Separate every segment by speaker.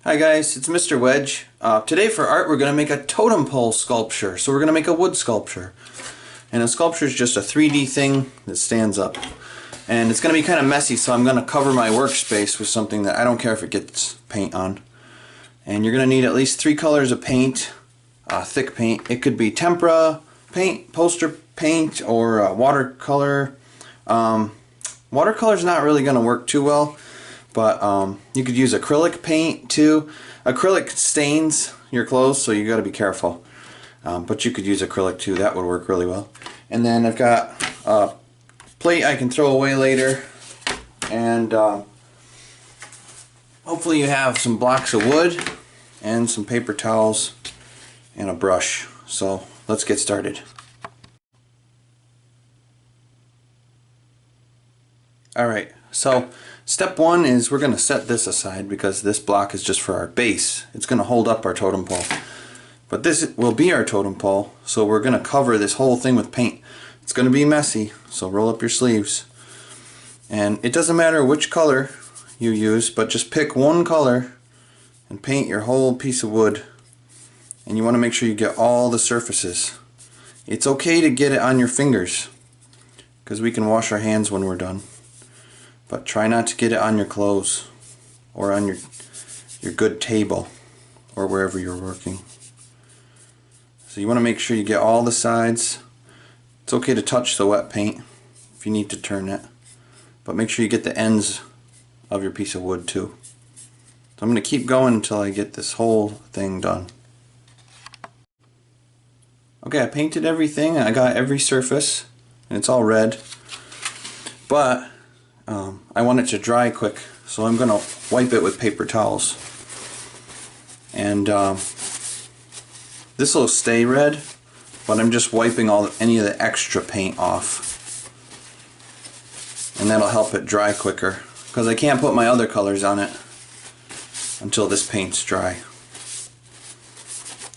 Speaker 1: Hi guys, it's Mr. Wedge. Today for art we're going to make a totem pole sculpture. So we're going to make a wood sculpture. And a sculpture is just a 3D thing that stands up. And it's going to be kind of messy, so I'm going to cover my workspace with something that I don't care if it gets paint on. And you're going to need at least 3 colors of paint, thick paint. It could be tempera paint, poster paint, or watercolor. Watercolor's not really going to work too well. But you could use acrylic paint too. Acrylic stains your clothes, so you got to be careful. But you could use acrylic too. That would work really well. And then I've got a plate I can throw away later. And hopefully you have some blocks of wood and some paper towels and a brush. So let's get started. Alright, so step one is we're going to set this aside because this block is just for our base. It's going to hold up our totem pole. But this will be our totem pole, so we're going to cover this whole thing with paint. It's going to be messy, so roll up your sleeves. And it doesn't matter which color you use, but just pick one color and paint your whole piece of wood. And you want to make sure you get all the surfaces. It's okay to get it on your fingers, because we can wash our hands when we're done. But try not to get it on your clothes or on your good table or wherever you're working. So you want to make sure you get all the sides. It's okay to touch the wet paint if you need to turn it, but make sure you get the ends of your piece of wood too. So I'm going to keep going until I get this whole thing done. Okay, I painted everything. I got every surface and it's all red, but I want it to dry quick, so I'm going to wipe it with paper towels. And this will stay red, but I'm just wiping any of the extra paint off. And that'll help it dry quicker, because I can't put my other colors on it until this paint's dry.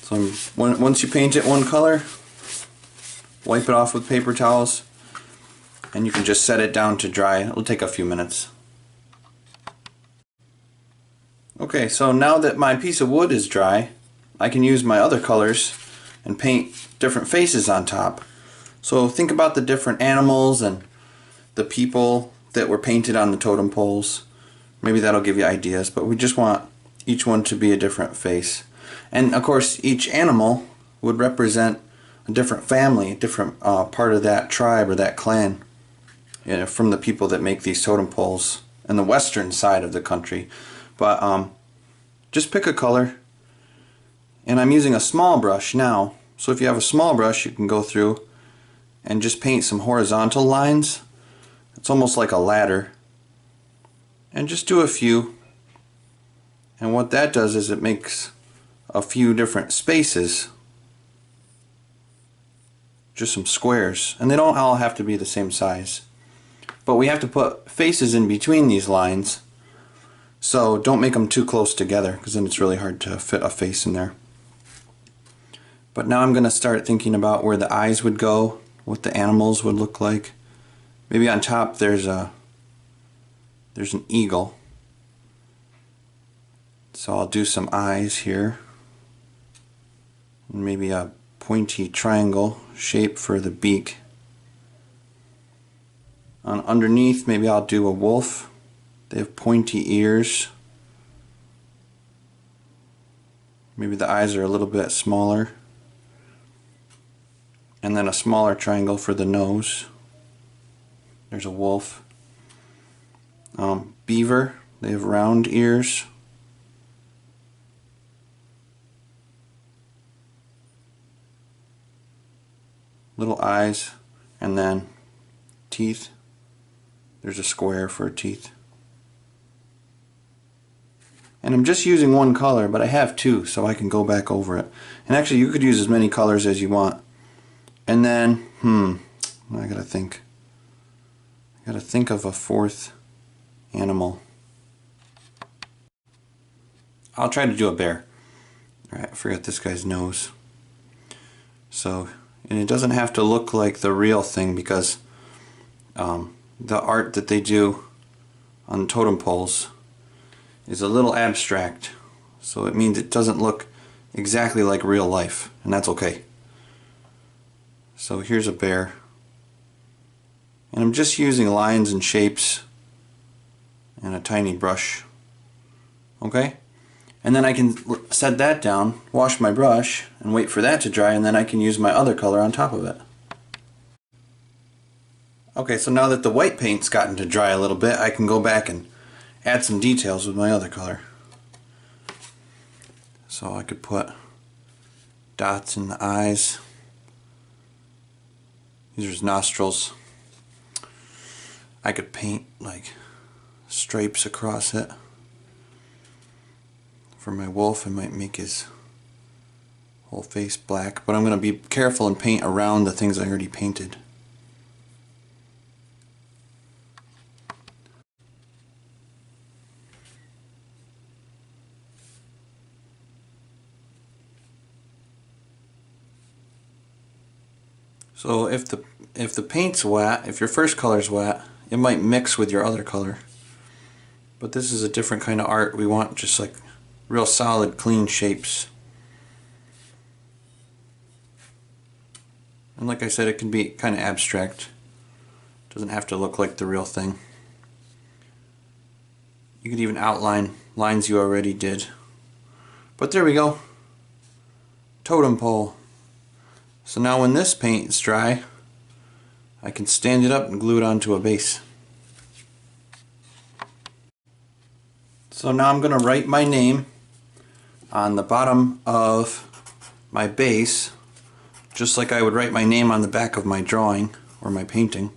Speaker 1: So once you paint it one color, wipe it off with paper towels. And you can just set it down to dry. It'll take a few minutes. Okay, so now that my piece of wood is dry, I can use my other colors and paint different faces on top. So think about the different animals and the people that were painted on the totem poles. Maybe that'll give you ideas, but we just want each one to be a different face. And of course, each animal would represent a different family, a different part of that tribe or that clan. You know, from the people that make these totem poles in the western side of the country. But just pick a color, and I'm using a small brush now, so if you have a small brush you can go through and just paint some horizontal lines. It's almost like a ladder, and just do a few, and what that does is it makes a few different spaces, just some squares, and they don't all have to be the same size. But we have to put faces in between these lines, so don't make them too close together, because then it's really hard to fit a face in there. But now I'm going to start thinking about where the eyes would go, what the animals would look like. Maybe on top there's an eagle. So I'll do some eyes here. And maybe a pointy triangle shape for the beak. Underneath, maybe I'll do a wolf. They have pointy ears. Maybe the eyes are a little bit smaller. And then a smaller triangle for the nose. There's a wolf. Beaver, they have round ears. Little eyes, and then teeth. There's a square for teeth. And I'm just using one color, but I have two, so I can go back over it. And actually you could use as many colors as you want. And then, I gotta think. I gotta think of a fourth animal. I'll try to do a bear. Alright, I forgot this guy's nose. So, and it doesn't have to look like the real thing, because the art that they do on totem poles is a little abstract. So it means it doesn't look exactly like real life, and that's okay. So here's a bear. And I'm just using lines and shapes and a tiny brush. Okay? And then I can set that down, wash my brush, and wait for that to dry, and then I can use my other color on top of it. Okay, so now that the white paint's gotten to dry a little bit, I can go back and add some details with my other color. So I could put dots in the eyes. These are his nostrils. I could paint like stripes across it. For my wolf, I might make his whole face black, but I'm going to be careful and paint around the things I already painted. So if the paint's wet, if your first color's wet, it might mix with your other color. But this is a different kind of art. We want just like real solid, clean shapes. And like I said, it can be kind of abstract. It doesn't have to look like the real thing. You could even outline lines you already did. But there we go. Totem pole. So now when this paint is dry, I can stand it up and glue it onto a base. So now I'm going to write my name on the bottom of my base, just like I would write my name on the back of my drawing or my painting.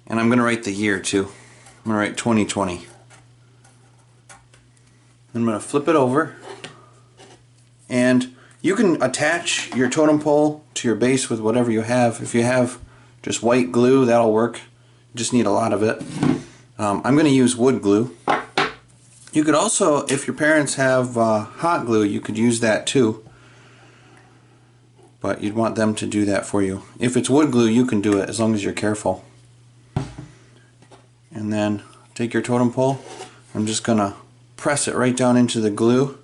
Speaker 1: And I'm going to write the year too. I'm going to write 2020. I'm going to flip it over, and you can attach your totem pole to your base with whatever you have. If you have just white glue, that'll work. You just need a lot of it. I'm going to use wood glue. You could also, if your parents have hot glue, you could use that too. But you'd want them to do that for you. If it's wood glue, you can do it as long as you're careful. And then take your totem pole. I'm just going to press it right down into the glue.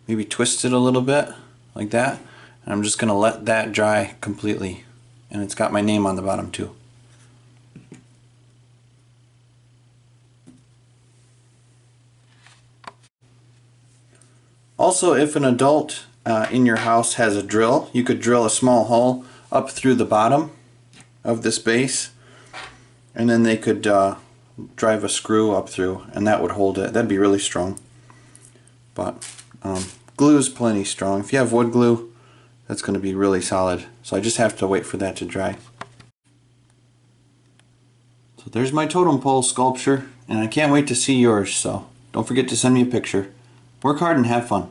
Speaker 1: Maybe twist it a little bit. Like that, and I'm just going to let that dry completely, and it's got my name on the bottom too. Also, if an adult in your house has a drill, you could drill a small hole up through the bottom of this base, and then they could drive a screw up through, and that would hold it. That'd be really strong. But glue is plenty strong. If you have wood glue, that's going to be really solid. So I just have to wait for that to dry. So there's my totem pole sculpture, and I can't wait to see yours, so don't forget to send me a picture. Work hard and have fun.